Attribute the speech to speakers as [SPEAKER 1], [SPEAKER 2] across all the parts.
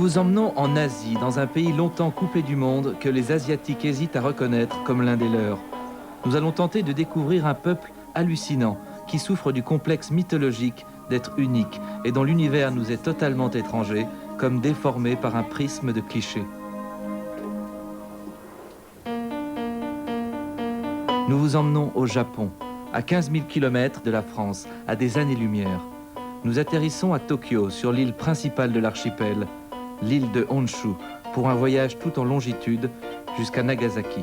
[SPEAKER 1] vous emmenons en Asie, dans un pays longtemps coupé du monde que les Asiatiques hésitent à reconnaître comme l'un des leurs. Nous allons tenter de découvrir un peuple hallucinant qui souffre du complexe mythologique d'être unique et dont l'univers nous est totalement étranger, comme déformé par un prisme de clichés. Nous vous emmenons au Japon, à 15 000 km de la France, à des années-lumière. Nous atterrissons à Tokyo, sur l'île principale de l'archipel, l'île de Honshu, pour un voyage tout en longitude jusqu'à Nagasaki.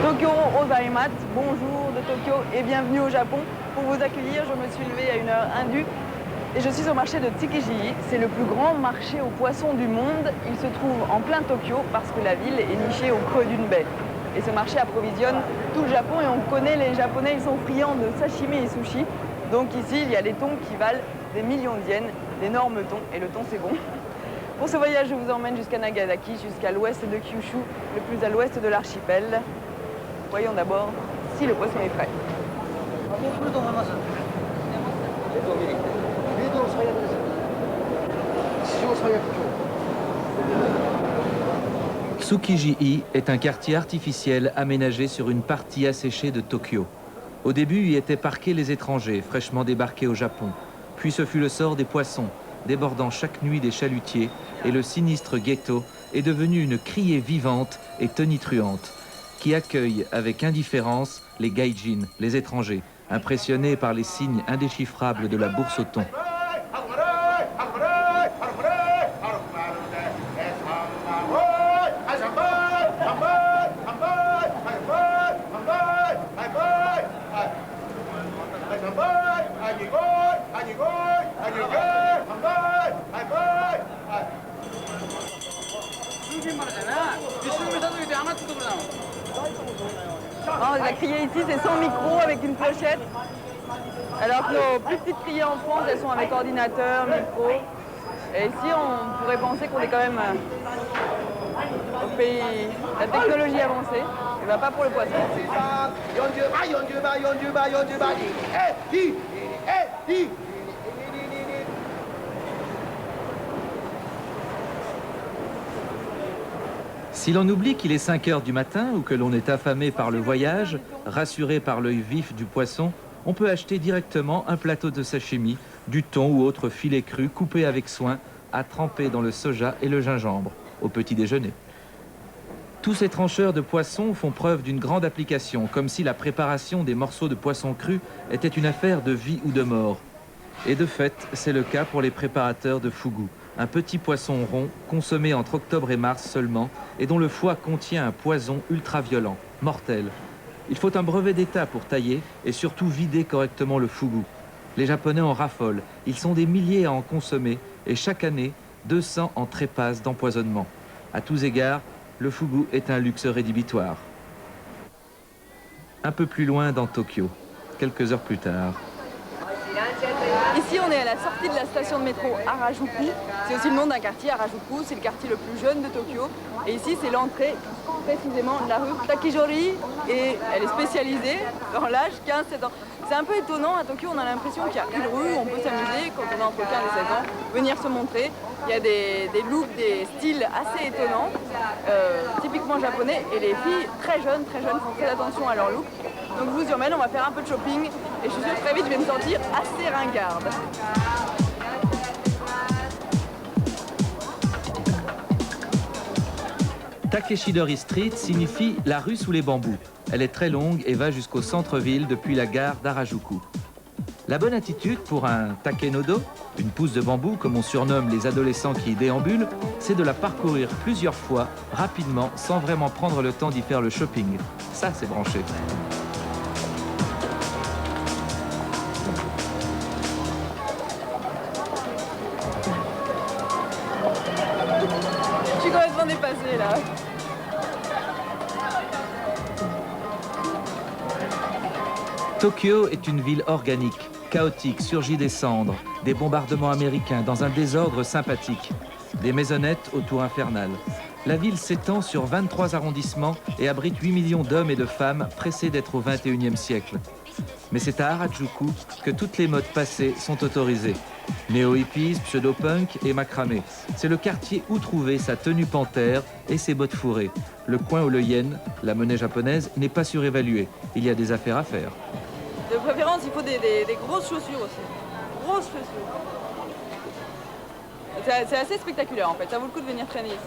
[SPEAKER 2] Tokyo Ozaimasu, bonjour de Tokyo et bienvenue au Japon. Pour vous accueillir, je me suis levée à 1h indue et je suis au marché de Tsukiji. C'est le plus grand marché aux poissons du monde. Il se trouve en plein Tokyo parce que la ville est nichée au creux d'une baie. Et ce marché approvisionne tout le Japon et on connaît les Japonais, ils sont friands de sashimi et sushi. Donc ici, il y a les thons qui valent des millions de yens, d'énormes thons, et le thon c'est bon. Pour ce voyage, je vous emmène jusqu'à Nagasaki, jusqu'à l'ouest de Kyushu, le plus à l'ouest de l'archipel. Voyons d'abord si le poisson est frais.
[SPEAKER 1] Tsukiji est un quartier artificiel aménagé sur une partie asséchée de Tokyo. Au début, y étaient parqués les étrangers fraîchement débarqués au Japon. Puis ce fut le sort des poissons, débordant chaque nuit des chalutiers, et le sinistre ghetto est devenu une criée vivante et tonitruante, qui accueille avec indifférence les gaijin, les étrangers, impressionnés par les signes indéchiffrables de la bourse au thon.
[SPEAKER 2] La criée ici, c'est sans micro, avec une clochette. Alors que nos plus petites criées en France, elles sont avec ordinateur, micro. Et ici, on pourrait penser qu'on est quand même au pays de la technologie avancée. Et bien pas pour le poisson.
[SPEAKER 1] Si l'on oublie qu'il est 5 heures du matin ou que l'on est affamé par le voyage, rassuré par l'œil vif du poisson, on peut acheter directement un plateau de sashimi, du thon ou autre filet cru coupé avec soin, à tremper dans le soja et le gingembre, au petit déjeuner. Tous ces trancheurs de poissons font preuve d'une grande application, comme si la préparation des morceaux de poisson cru était une affaire de vie ou de mort. Et de fait, c'est le cas pour les préparateurs de fugu, un petit poisson rond consommé entre octobre et mars seulement et dont le foie contient un poison ultra-violent, mortel. Il faut un brevet d'État pour tailler et surtout vider correctement le fugu. Les Japonais en raffolent, ils sont des milliers à en consommer et chaque année, 200 en trépassent d'empoisonnement. À tous égards, le fugu est un luxe rédhibitoire. Un peu plus loin dans Tokyo, quelques heures plus tard.
[SPEAKER 2] Ici, on est à la sortie de la station de métro Harajuku. C'est aussi le nom d'un quartier, Harajuku. C'est le quartier le plus jeune de Tokyo. Et ici, c'est l'entrée précisément de la rue Takijori. Et elle est spécialisée dans l'âge 15-17 ans. C'est un peu étonnant. À Tokyo, on a l'impression qu'il y a une rue où on peut s'amuser quand on a entre 15 et 16 ans, venir se montrer. Il y a des looks, des styles assez étonnants, typiquement japonais. Et les filles très jeunes font très attention à leur look. Donc je vous y emmène, on va faire un peu de shopping et je suis sûre que très vite je vais me sentir assez ringarde.
[SPEAKER 1] Takeshidori Street signifie la rue sous les bambous. Elle est très longue et va jusqu'au centre-ville depuis la gare d'Harajuku. La bonne attitude pour un takenodo, une pousse de bambou comme on surnomme les adolescents qui y déambulent, c'est de la parcourir plusieurs fois, rapidement, sans vraiment prendre le temps d'y faire le shopping. Ça, c'est branché.
[SPEAKER 2] Je suis complètement dépassée là.
[SPEAKER 1] Tokyo est une ville organique, chaotique, surgit des cendres, des bombardements américains dans un désordre sympathique, des maisonnettes aux tours infernales. La ville s'étend sur 23 arrondissements et abrite 8 millions d'hommes et de femmes pressés d'être au XXIe siècle. Mais c'est à Harajuku que toutes les modes passées sont autorisées. Néo-hippies, pseudo-punk et macramé. C'est le quartier où trouver sa tenue panthère et ses bottes fourrées. Le coin où le yen, la monnaie japonaise, n'est pas surévalué. Il y a des affaires à faire.
[SPEAKER 2] De préférence, il faut des grosses chaussures aussi. Grosses chaussures. C'est assez spectaculaire en fait, ça vaut le coup de venir traîner ici.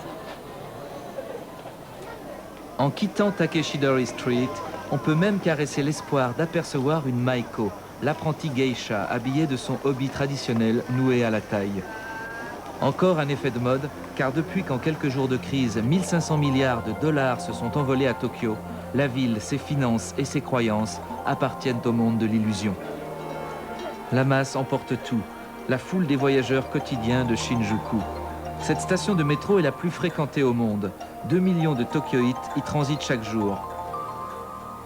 [SPEAKER 1] En quittant Takeshidori Street, on peut même caresser l'espoir d'apercevoir une Maiko, l'apprentie geisha habillée de son hobby traditionnel noué à la taille. Encore un effet de mode, car depuis qu'en quelques jours de crise, 1500 milliards de dollars se sont envolés à Tokyo, la ville, ses finances et ses croyances appartiennent au monde de l'illusion. La masse emporte tout, la foule des voyageurs quotidiens de Shinjuku. Cette station de métro est la plus fréquentée au monde. 2 millions de Tokyoïtes y transitent chaque jour.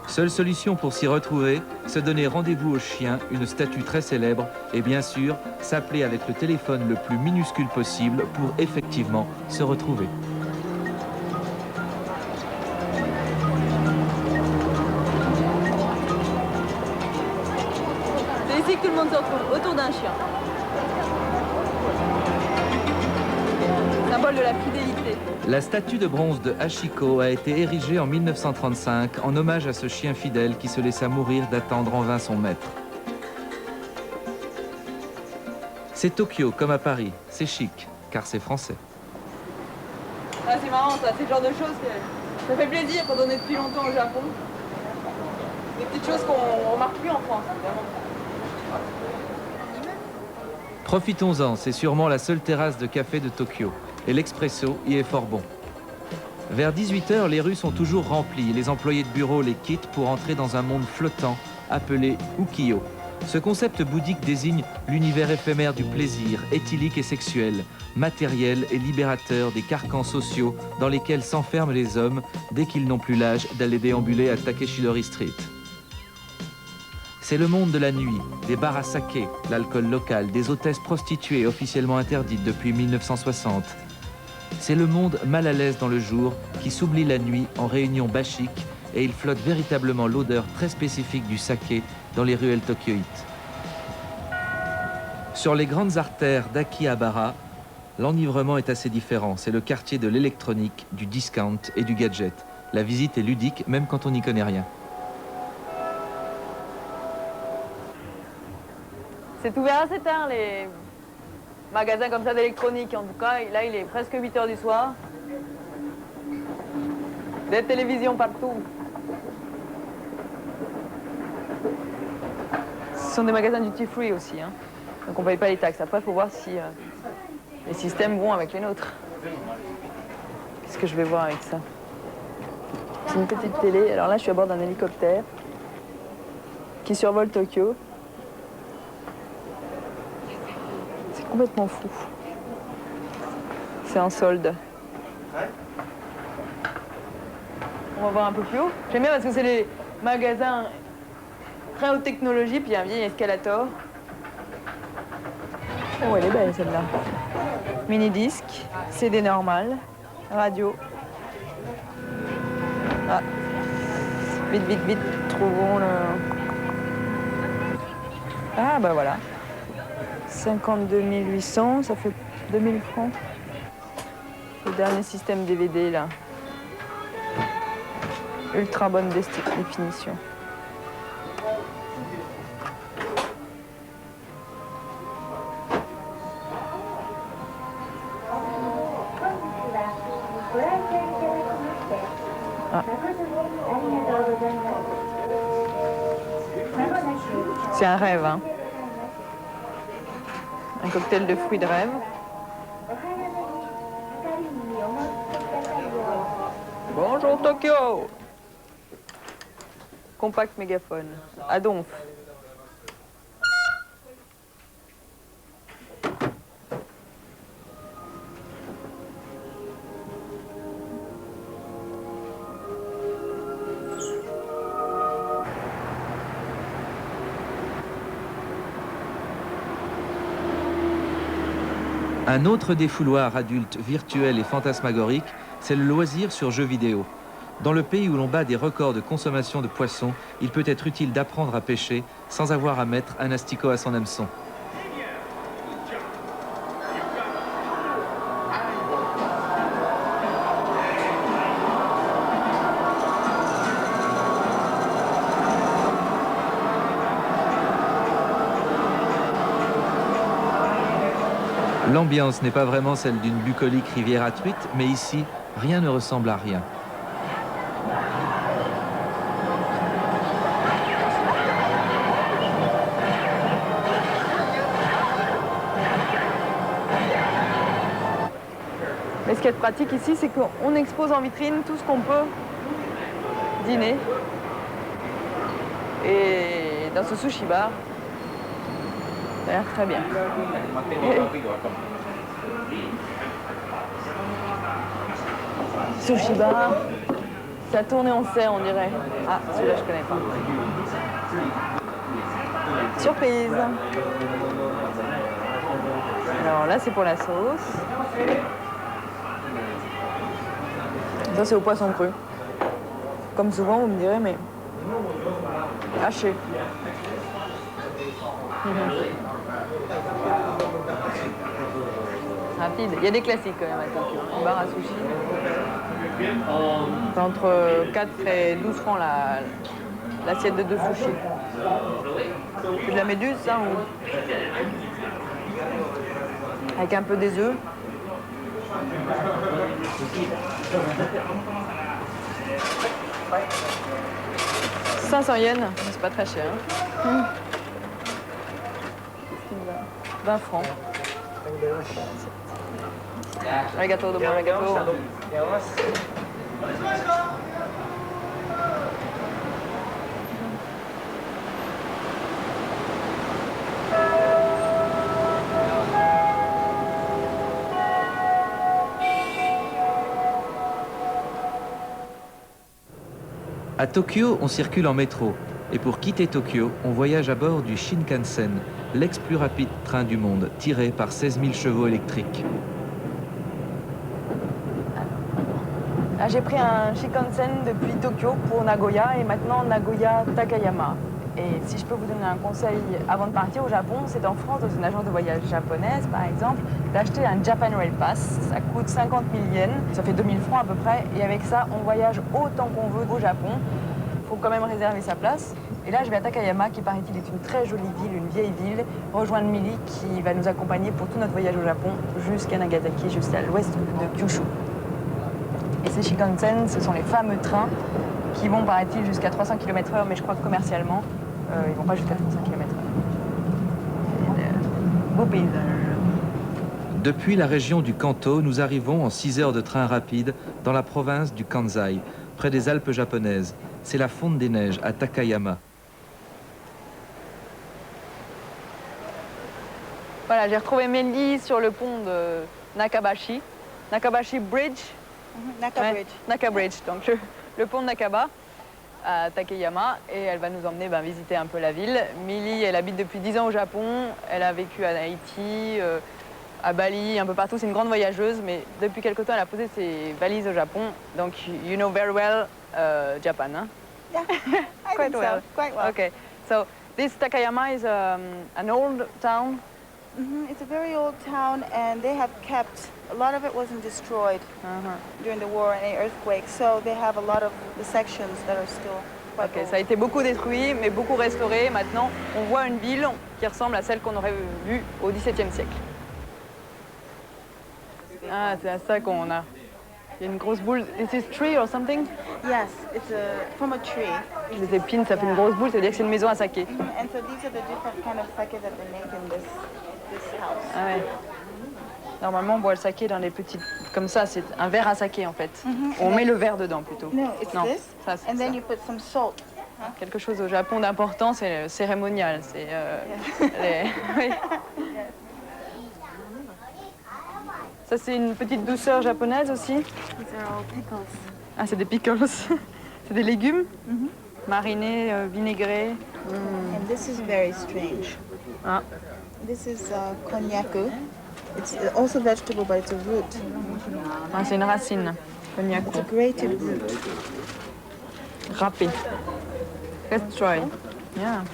[SPEAKER 1] Seule solution pour s'y retrouver, se donner rendez-vous au chien, une statue très célèbre, et bien sûr, s'appeler avec le téléphone le plus minuscule possible pour effectivement se retrouver.
[SPEAKER 2] C'est ici que tout le monde se retrouve, autour d'un chien. Symbole de la fidélité.
[SPEAKER 1] La statue de bronze de Hachiko a été érigée en 1935 en hommage à ce chien fidèle qui se laissa mourir d'attendre en vain son maître. C'est Tokyo comme à Paris, c'est chic, car c'est français.
[SPEAKER 2] Ah, c'est marrant ça, c'est le genre de choses que ça fait plaisir quand on est depuis longtemps au Japon. Des petites choses qu'on remarque plus en France, évidemment.
[SPEAKER 1] Profitons-en, c'est sûrement la seule terrasse de café de Tokyo. Et l'expresso y est fort bon. Vers 18 h, les rues sont toujours remplies. Les employés de bureau les quittent pour entrer dans un monde flottant appelé ukiyo. Ce concept bouddhique désigne l'univers éphémère du plaisir, éthylique et sexuel, matériel et libérateur des carcans sociaux dans lesquels s'enferment les hommes dès qu'ils n'ont plus l'âge d'aller déambuler à Takeshidori Street. C'est le monde de la nuit, des bars à saké, l'alcool local, des hôtesses prostituées officiellement interdites depuis 1960. C'est le monde mal à l'aise dans le jour qui s'oublie la nuit en réunion bachique et il flotte véritablement l'odeur très spécifique du saké dans les ruelles tokyoïtes. Sur les grandes artères d'Akihabara, l'enivrement est assez différent. C'est le quartier de l'électronique, du discount et du gadget. La visite est ludique même quand on n'y connaît rien.
[SPEAKER 2] C'est ouvert assez tard, les magasins comme ça d'électronique. En tout cas, là, il est presque 8 h du soir. Des télévisions partout. Ce sont des magasins duty free aussi, hein. Donc on ne paye pas les taxes. Après, il faut voir si les systèmes vont avec les nôtres. Qu'est-ce que je vais voir avec ça? C'est une petite télé. Alors là, je suis à bord d'un hélicoptère qui survole Tokyo. C'est complètement fou. C'est en solde. On va voir un peu plus haut. J'aime bien parce que c'est les magasins très haute technologie, puis il y a un vieil escalator. Oh, elle est belle celle-là. Mini-disque, CD normal, radio. Ah, vite, vite, vite, trouvons le... Ah, bah voilà. 52 800, ça fait 2000 francs. Le dernier système DVD, là. Ultra bonne définition. Ah. C'est un rêve, hein. Un cocktail de fruits de rêve. Bonjour Tokyo. Compact mégaphone. À Donf.
[SPEAKER 1] Un autre défouloir adulte virtuel et fantasmagorique, c'est le loisir sur jeux vidéo. Dans le pays où l'on bat des records de consommation de poissons, il peut être utile d'apprendre à pêcher sans avoir à mettre un asticot à son hameçon. L'ambiance n'est pas vraiment celle d'une bucolique rivière à truites, mais ici, rien ne ressemble à rien.
[SPEAKER 2] Mais ce qui est pratique ici, c'est qu'on expose en vitrine tout ce qu'on peut dîner. Et dans ce sushi bar, ça a l'air très bien. Sushi bar, ça tourne en serre, on dirait. Ah, celui-là, je connais pas. Surprise. Alors là, c'est pour la sauce. Ça, c'est au poisson cru. Comme souvent, vous me direz, mais haché. Rapide. Il y a des classiques quand même à Tokyo. Un bar à sushi. C'est entre 4 et 12 francs l'assiette de 2 sushis. C'est de la méduse, ça, ou... Avec un peu des œufs. 500 yens, c'est pas très cher. 20 francs. Arigato, domo arigato.
[SPEAKER 1] À Tokyo, on circule en métro. Et pour quitter Tokyo, on voyage à bord du Shinkansen, l'ex-plus rapide train du monde, tiré par 16 000 chevaux électriques.
[SPEAKER 2] Là, j'ai pris un Shinkansen depuis Tokyo pour Nagoya et maintenant Nagoya-Takayama. Et si je peux vous donner un conseil avant de partir au Japon, c'est en France, dans une agence de voyage japonaise par exemple, d'acheter un Japan Rail Pass. Ça coûte 50 000 yens, ça fait 2000 francs à peu près. Et avec ça, on voyage autant qu'on veut au Japon. Il faut quand même réserver sa place. Et là, je vais à Takayama, qui paraît-il est une très jolie ville, une vieille ville, rejoindre Mili, qui va nous accompagner pour tout notre voyage au Japon jusqu'à Nagasaki, juste à l'ouest de Kyushu. Et ces Shinkansen, ce sont les fameux trains qui vont, paraît-il, jusqu'à 300 km/h, mais je crois que commercialement, ils ne vont pas jusqu'à 300 km/h. Beau paysage.
[SPEAKER 1] Depuis la région du Kanto, nous arrivons en 6 heures de train rapide dans la province du Kansai, près des Alpes japonaises. C'est la fonte des neiges à Takayama.
[SPEAKER 2] Voilà, j'ai retrouvé Mélie sur le pont de Nakabashi. Nakabashi Bridge.
[SPEAKER 3] Naka
[SPEAKER 2] Ouais,
[SPEAKER 3] Bridge.
[SPEAKER 2] Naka Bridge, donc le pont de Nakaba à Takayama. Et elle va nous emmener visiter un peu la ville. Millie, elle habite depuis 10 ans au Japon. Elle a vécu à Haïti, à Bali, un peu partout. C'est une grande voyageuse, mais depuis quelque temps, elle a posé ses valises au Japon. Donc, you know very well Japan, hein?
[SPEAKER 3] Yeah, I
[SPEAKER 2] Quite
[SPEAKER 3] think
[SPEAKER 2] well.
[SPEAKER 3] so. Quite well.
[SPEAKER 2] Okay, so this Takayama is an old town.
[SPEAKER 3] It's a very old town, and they have kept a lot of it wasn't destroyed during the war and the earthquake, so they have a lot of the sections that are still quite
[SPEAKER 2] Ok,
[SPEAKER 3] old.
[SPEAKER 2] ça a été beaucoup détruit, mais beaucoup restauré. Maintenant, on voit une ville qui ressemble à celle qu'on aurait vue au XVIIe siècle. Ah, c'est à ça qu'on a. Il y a une grosse boule. Is this tree or something?
[SPEAKER 3] Yes, it's from a tree.
[SPEAKER 2] Les épines, ça fait une grosse boule, ça veut dire que c'est une maison à saké.
[SPEAKER 3] And so these are the different kind of sake that they make in this house.
[SPEAKER 2] Ah ouais. Normalement, on boit le saké dans les petites... Comme ça, c'est un verre à saké en fait. On met le verre dedans plutôt.
[SPEAKER 3] No, it's this,
[SPEAKER 2] ça, c'est
[SPEAKER 3] and then
[SPEAKER 2] ça.
[SPEAKER 3] you put some salt.
[SPEAKER 2] Quelque chose au Japon d'important, c'est le cérémonial. C'est oui. Ça, c'est une petite douceur japonaise aussi.
[SPEAKER 3] These are all pickles.
[SPEAKER 2] Ah, c'est des pickles. C'est des légumes marinés, vinaigrés.
[SPEAKER 3] And this is very strange.
[SPEAKER 2] Ah.
[SPEAKER 3] This is konnyaku. It's also vegetable, but it's a root.
[SPEAKER 2] Ah, c'est une racine. Cognac.
[SPEAKER 3] It's a grated root.
[SPEAKER 2] Râpé. Let's try. Yeah.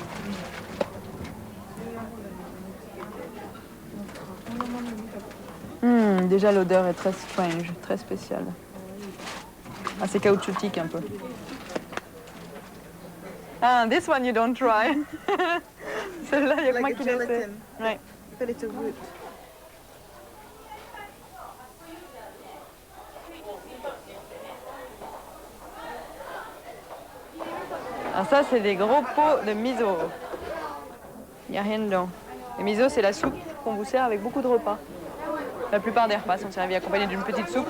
[SPEAKER 2] Déjà l'odeur est très strange, très spéciale. Ah, c'est caoutchoutique un peu. Ah, this one you don't try. Celle-là, il y a que moi qui l'ai fait. Ouais.
[SPEAKER 3] But it's a root.
[SPEAKER 2] Alors ça, c'est des gros pots de miso. Il n'y a rien dedans. Le miso, c'est la soupe qu'on vous sert avec beaucoup de repas. La plupart des repas sont servis accompagnés d'une petite soupe.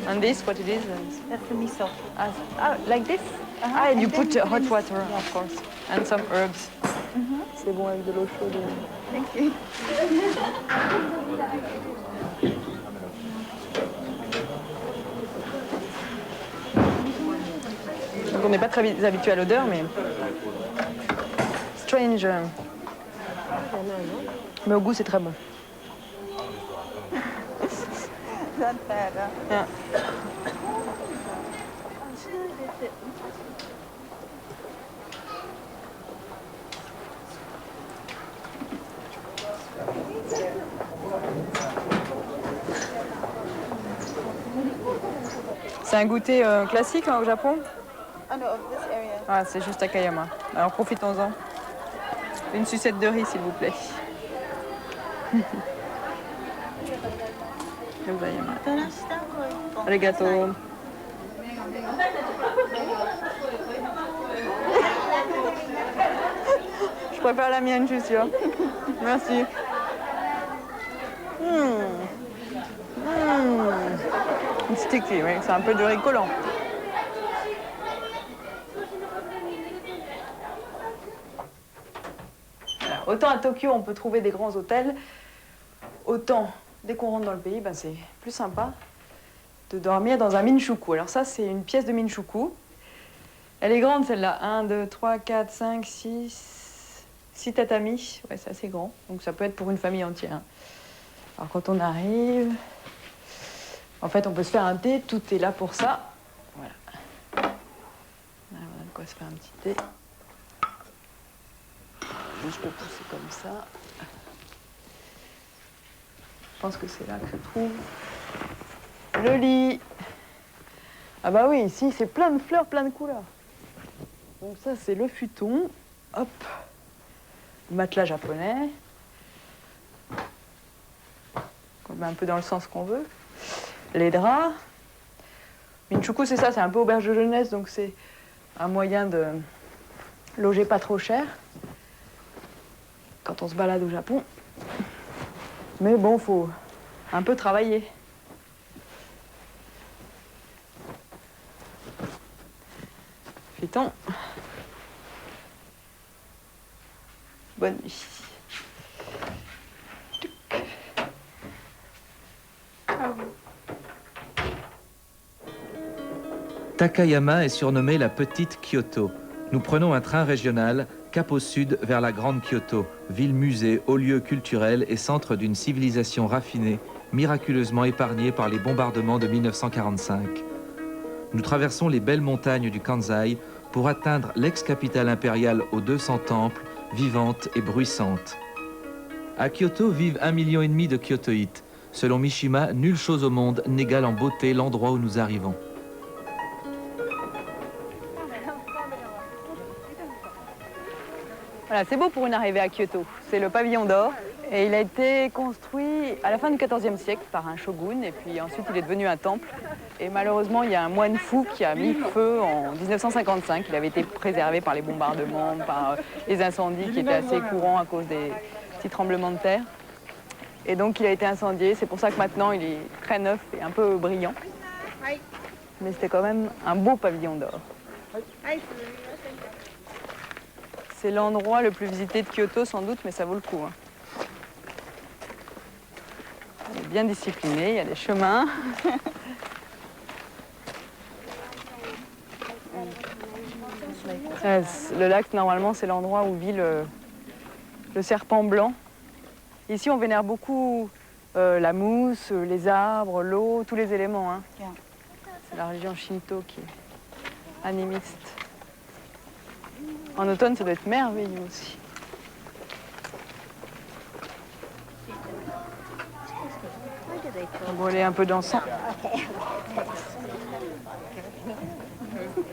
[SPEAKER 2] And this, what it is?
[SPEAKER 3] That's the miso.
[SPEAKER 2] Like this? Ah, and you put hot water, of course, and some herbs. C'est bon avec de l'eau chaude.
[SPEAKER 3] Thank you.
[SPEAKER 2] Donc on n'est pas très habitué à l'odeur, mais strange. Mais au goût, c'est très bon.
[SPEAKER 3] Not bad, huh?
[SPEAKER 2] Yeah. C'est un goûter classique hein, au Japon.
[SPEAKER 3] Oh no, of this area.
[SPEAKER 2] Ah, c'est juste à Kayama. Alors profitons-en. Une sucette de riz, s'il vous plaît. Arigato. Je préfère la mienne, je suis sûre. Merci. Sticky, oui, c'est un peu du riz collant. Autant à Tokyo, on peut trouver des grands hôtels, autant dès qu'on rentre dans le pays, ben, c'est plus sympa de dormir dans un minshuku. Alors ça, c'est une pièce de minshuku. Elle est grande, celle-là. 1, 2, 3, 4, 5, 6 tatamis. Ouais, c'est assez grand. Donc ça peut être pour une famille entière. Alors quand on arrive, en fait, on peut se faire un thé. Tout est là pour ça. Voilà. On a de quoi se faire un petit thé. Juste le pousser comme ça. Je pense que c'est là que je trouve le lit. Ah bah oui, ici c'est plein de fleurs, plein de couleurs. Donc ça c'est le futon. Hop. Le matelas japonais. On met un peu dans le sens qu'on veut. Les draps. Minshuku c'est ça, c'est un peu auberge de jeunesse, donc c'est un moyen de loger pas trop cher quand on se balade au Japon. Mais bon, faut un peu travailler. Futon. Bonne nuit.
[SPEAKER 1] Takayama est surnommée la petite Kyoto. Nous prenons un train régional, cap au sud vers la grande Kyoto, ville-musée, haut lieu culturel et centre d'une civilisation raffinée, miraculeusement épargnée par les bombardements de 1945. Nous traversons les belles montagnes du Kansai pour atteindre l'ex-capitale impériale aux 200 temples, vivante et bruissante. À Kyoto vivent 1,5 million de Kyotoïtes. Selon Mishima, nulle chose au monde n'égale en beauté l'endroit où nous arrivons.
[SPEAKER 2] Voilà, c'est beau pour une arrivée à Kyoto. C'est le pavillon d'or. Et il a été construit à la fin du XIVe siècle par un shogun. Et puis ensuite, il est devenu un temple. Et malheureusement, il y a un moine fou qui a mis feu en 1955. Il avait été préservé par les bombardements, par les incendies qui étaient assez courants à cause des petits tremblements de terre. Et donc, il a été incendié. C'est pour ça que maintenant, il est très neuf et un peu brillant. Mais c'était quand même un beau pavillon d'or. C'est l'endroit le plus visité de Kyoto, sans doute, mais ça vaut le coup. Hein. Il est bien discipliné, il y a des chemins. Le lac, normalement, c'est l'endroit où vit le serpent blanc. Ici, on vénère beaucoup la mousse, les arbres, l'eau, tous les éléments. Hein.
[SPEAKER 3] Yeah.
[SPEAKER 2] C'est la religion Shinto qui est animiste. En automne, ça doit être merveilleux aussi. On va brûler un peu d'encens.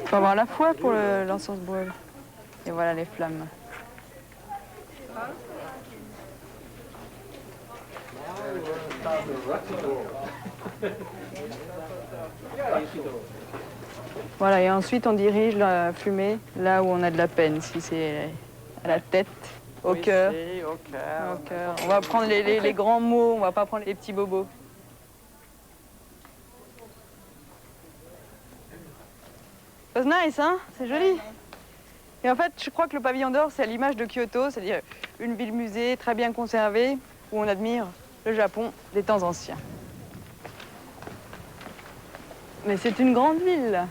[SPEAKER 2] Il faut avoir la foi pour l'encens brûle. Et voilà les flammes. Voilà, et ensuite on dirige la fumée là où on a de la peine, si c'est à la tête, au cœur. Au cœur. On va prendre les grands mots, on va pas prendre les petits bobos. C'est nice, hein? C'est joli. Et en fait, je crois que le pavillon d'or, c'est à l'image de Kyoto, c'est-à-dire une ville-musée très bien conservée, où on admire le Japon des temps anciens. Mais c'est une grande ville, là.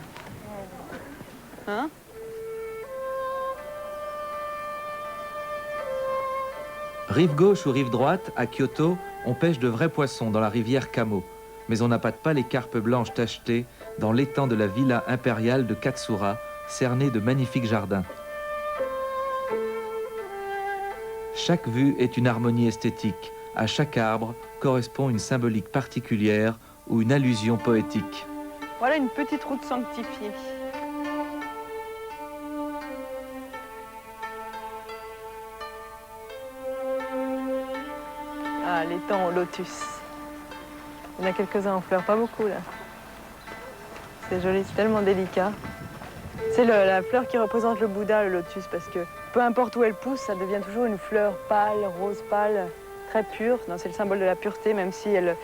[SPEAKER 2] Hein?
[SPEAKER 1] Rive gauche ou rive droite, à Kyoto, on pêche de vrais poissons dans la rivière Kamo. Mais on n'appâte pas les carpes blanches tachetées dans l'étang de la villa impériale de Katsura, cerné de magnifiques jardins. Chaque vue est une harmonie esthétique. À chaque arbre correspond une symbolique particulière ou une allusion poétique.
[SPEAKER 2] Voilà une petite route sanctifiée. Ah, l'étang au lotus. Il y en a quelques-uns en fleurs, pas beaucoup là. C'est joli, c'est tellement délicat. C'est la fleur qui représente le Bouddha, le lotus, parce que peu importe où elle pousse, ça devient toujours une fleur pâle, rose pâle, très pure. C'est le symbole de la pureté, même si elle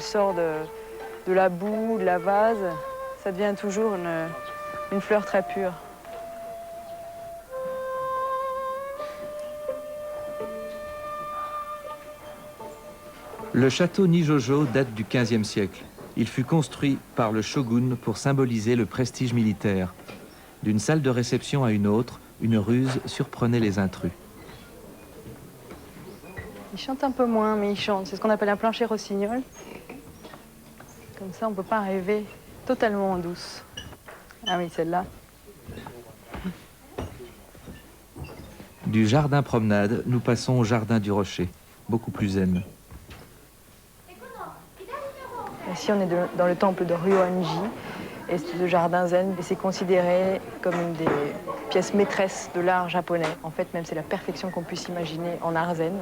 [SPEAKER 2] sort de la boue, de la vase, ça devient toujours une fleur très pure.
[SPEAKER 1] Le château Nijojo date du XVe siècle. Il fut construit par le shogun pour symboliser le prestige militaire. D'une salle de réception à une autre, une ruse surprenait les intrus.
[SPEAKER 2] Il chante un peu moins, mais il chante. C'est ce qu'on appelle un plancher rossignol. Comme ça, on ne peut pas rêver totalement en douce. Ah oui, celle-là.
[SPEAKER 1] Du jardin promenade, nous passons au jardin du rocher, beaucoup plus zen.
[SPEAKER 2] Ici, on est dans le temple de Ryoanji, et ce jardin zen, c'est considéré comme une des pièces maîtresses de l'art japonais. En fait, même c'est la perfection qu'on puisse imaginer en art zen,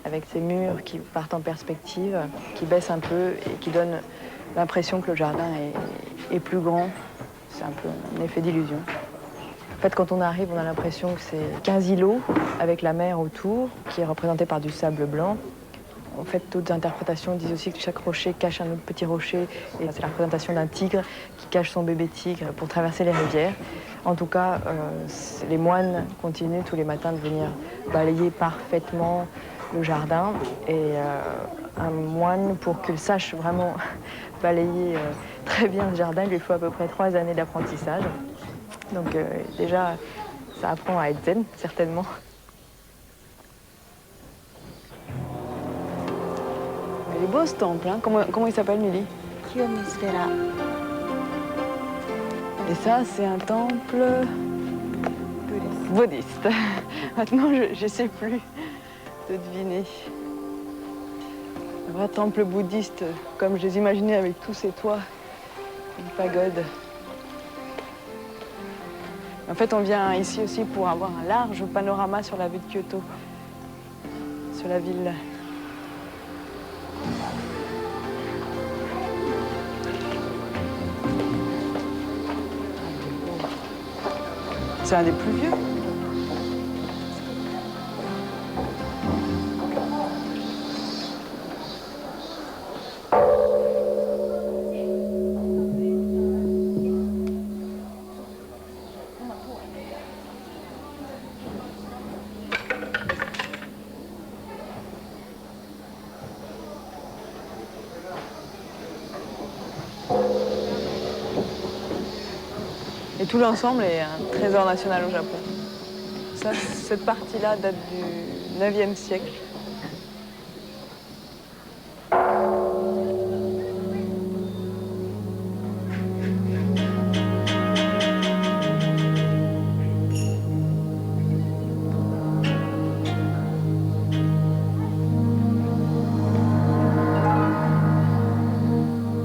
[SPEAKER 2] avec ces murs qui partent en perspective, qui baissent un peu et qui donnent l'impression que le jardin est plus grand. C'est un peu un effet d'illusion. En fait, quand on arrive, on a l'impression que c'est 15 îlots avec la mer autour, qui est représentée par du sable blanc. En fait, d'autres interprétations disent aussi que chaque rocher cache un autre petit rocher. Et c'est la représentation d'un tigre qui cache son bébé tigre pour traverser les rivières. En tout cas, les moines continuent tous les matins de venir balayer parfaitement le jardin. Et un moine, pour qu'il sache vraiment balayer très bien le jardin, il lui faut à peu près 3 années d'apprentissage. Donc déjà, ça apprend à être zen, certainement. Il est beau ce temple, hein. Comment il s'appelle, Milly?
[SPEAKER 3] Kiyomizu-dera.
[SPEAKER 2] Et ça, c'est un temple bouddhiste. Maintenant, je ne sais plus de deviner. Un vrai temple bouddhiste, comme je les imaginais avec tous ces toits, une pagode. En fait, on vient ici aussi pour avoir un large panorama sur la vue de Kyoto, sur la ville. C'est un des plus vieux. Et tout l'ensemble est un trésor national au Japon. Ça, cette partie-là date du 9e siècle.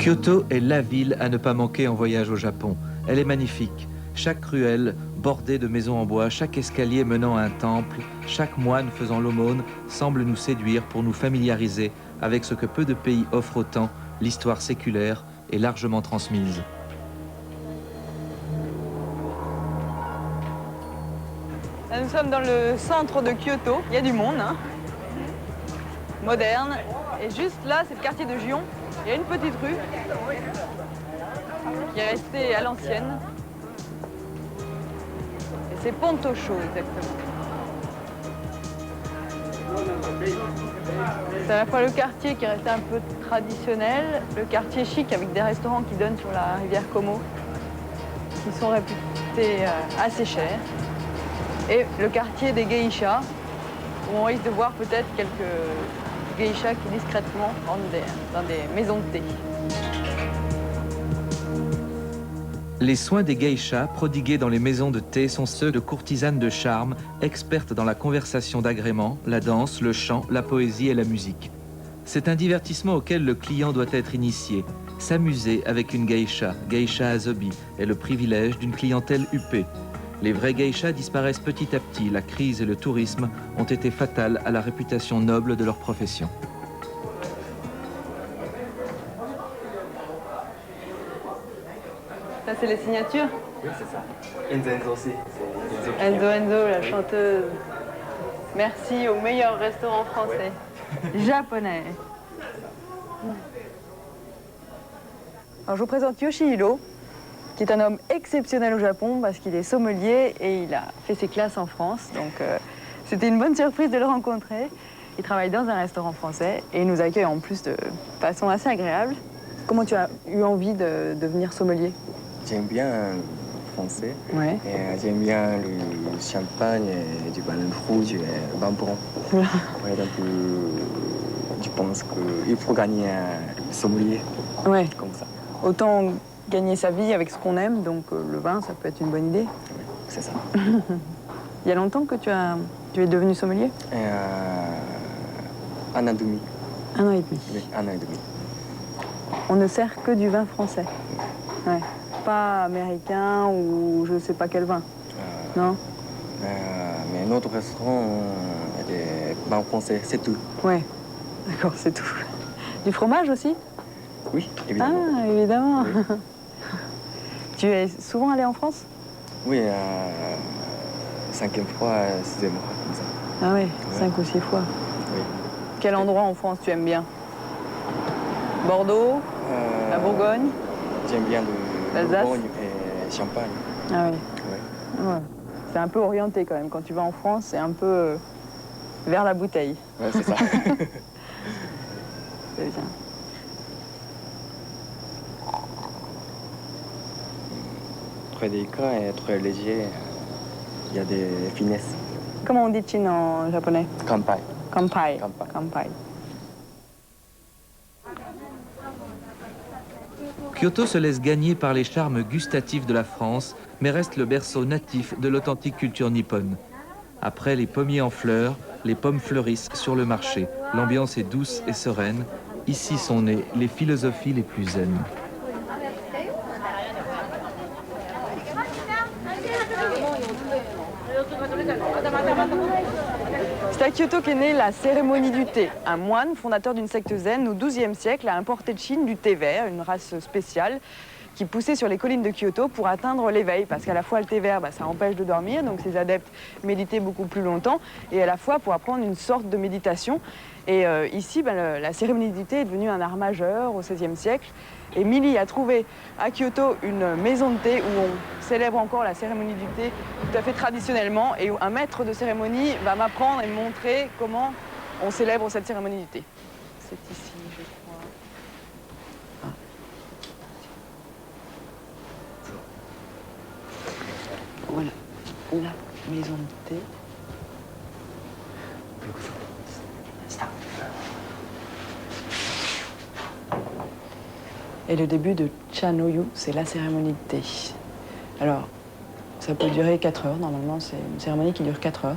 [SPEAKER 1] Kyoto est la ville à ne pas manquer en voyage au Japon. Elle est magnifique. Chaque ruelle bordée de maisons en bois, chaque escalier menant à un temple, chaque moine faisant l'aumône semble nous séduire pour nous familiariser avec ce que peu de pays offrent autant, l'histoire séculaire est largement transmise.
[SPEAKER 2] Là, nous sommes dans le centre de Kyoto. Il y a du monde, hein, moderne. Et juste là, c'est le quartier de Gion. Il y a une petite rue qui est restée à l'ancienne. Et c'est Pontosho, exactement. C'est à la fois le quartier qui est resté un peu traditionnel, le quartier chic avec des restaurants qui donnent sur la rivière Como, qui sont réputés assez chers, et le quartier des geishas, où on risque de voir peut-être quelques geishas qui discrètement rentrent dans des maisons de thé.
[SPEAKER 1] Les soins des geishas prodigués dans les maisons de thé sont ceux de courtisanes de charme, expertes dans la conversation d'agrément, la danse, le chant, la poésie et la musique. C'est un divertissement auquel le client doit être initié. S'amuser avec une geisha, geisha asobi, est le privilège d'une clientèle huppée. Les vrais geishas disparaissent petit à petit. La crise et le tourisme ont été fatals à la réputation noble de leur profession.
[SPEAKER 2] Ça, c'est les signatures?
[SPEAKER 4] Oui, c'est ça. Enzo aussi.
[SPEAKER 2] Enzo, la chanteuse. Merci au meilleur restaurant français. Ouais. Japonais. Alors, je vous présente Yoshihiro, qui est un homme exceptionnel au Japon parce qu'il est sommelier et il a fait ses classes en France. Donc, c'était une bonne surprise de le rencontrer. Il travaille dans un restaurant français et il nous accueille en plus de façon assez agréable. Comment tu as eu envie de devenir sommelier?
[SPEAKER 4] J'aime bien le français.
[SPEAKER 2] Ouais.
[SPEAKER 4] Et j'aime bien le champagne, et du vin rouge et le vin blanc. Ouais, donc, je pense qu'il faut gagner un sommelier.
[SPEAKER 2] Ouais.
[SPEAKER 4] Comme ça.
[SPEAKER 2] Autant gagner sa vie avec ce qu'on aime, donc le vin, ça peut être une bonne idée.
[SPEAKER 4] Oui, c'est ça.
[SPEAKER 2] Il y a longtemps que tu es devenu sommelier?
[SPEAKER 4] Un an et demi.
[SPEAKER 2] Un an et demi.
[SPEAKER 4] Oui, un an et demi.
[SPEAKER 2] On ne sert que du vin français. Ouais. Pas américain ou je ne sais pas quel vin. Non?
[SPEAKER 4] Mais notre restaurant, il y a des vins français, c'est tout.
[SPEAKER 2] Ouais, d'accord, c'est tout. Du fromage aussi?
[SPEAKER 4] Oui, évidemment.
[SPEAKER 2] Ah, évidemment.
[SPEAKER 4] Oui.
[SPEAKER 2] Tu es souvent allé en France?
[SPEAKER 4] Oui, 5e fois, 6e fois, comme ça.
[SPEAKER 2] Ah oui,
[SPEAKER 4] Ouais.
[SPEAKER 2] 5 ou 6 fois.
[SPEAKER 4] Oui.
[SPEAKER 2] Quel endroit en France tu aimes bien? Bordeaux? La Bourgogne?
[SPEAKER 4] J'aime bien
[SPEAKER 2] l'Alsace?
[SPEAKER 4] Bourgogne et Champagne.
[SPEAKER 2] Ah oui.
[SPEAKER 4] Ouais.
[SPEAKER 2] Ouais. C'est un peu orienté quand même. Quand tu vas en France, c'est un peu vers la bouteille.
[SPEAKER 4] Ouais, c'est ça.
[SPEAKER 2] C'est bien.
[SPEAKER 4] Très délicat et très léger. Il y a des finesses.
[SPEAKER 2] Comment on dit chin en japonais?
[SPEAKER 4] Kanpai.
[SPEAKER 2] Kanpai.
[SPEAKER 4] Kanpai.
[SPEAKER 2] Kanpai.
[SPEAKER 1] Kyoto se laisse gagner par les charmes gustatifs de la France, mais reste le berceau natif de l'authentique culture nippone. Après les pommiers en fleurs, les pommes fleurissent sur le marché. L'ambiance est douce et sereine. Ici sont nées les philosophies les plus zen.
[SPEAKER 2] C'est à Kyoto qu'est née la cérémonie du thé. Un moine, fondateur d'une secte zen au XIIe siècle, a importé de Chine du thé vert, une race spéciale qui poussait sur les collines de Kyoto pour atteindre l'éveil. Parce qu'à la fois le thé vert, ça empêche de dormir, donc ses adeptes méditaient beaucoup plus longtemps, et à la fois pour apprendre une sorte de méditation. Et ici, la cérémonie du thé est devenue un art majeur au XVIe siècle. Et Mili a trouvé à Kyoto une maison de thé où on célèbre encore la cérémonie du thé tout à fait traditionnellement et où un maître de cérémonie va m'apprendre et me montrer comment on célèbre cette cérémonie du thé. C'est ici, je crois. Voilà, la maison de thé. Et le début de Cha-no-yu, c'est la cérémonie de thé. Alors, ça peut durer 4 heures. Normalement, c'est une cérémonie qui dure 4 heures.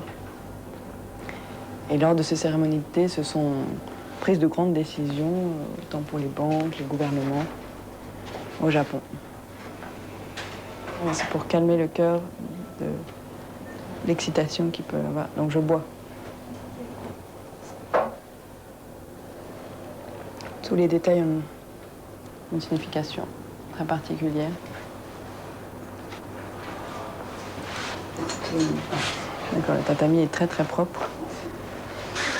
[SPEAKER 2] Et lors de ces cérémonies de thé, ce sont prises de grandes décisions, tant pour les banques, les gouvernements. au Japon. C'est pour calmer le cœur de l'excitation qu'il peut avoir. Donc je bois. Tous les détails ont une signification très particulière. D'accord, le tatami est très très propre.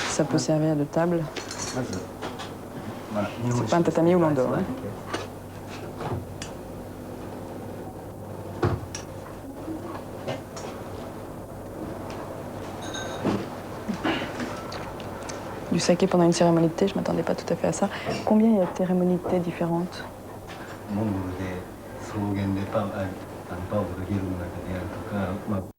[SPEAKER 2] Ça peut servir de table. C'est pas un tatami où l'on dort. Hein. Du saké pendant une cérémonie de thé, je m'attendais pas tout à fait à ça. Combien il y a de cérémonies de thé différentes?
[SPEAKER 5] モンゴルで草原でパンをあげるの中でやるとか、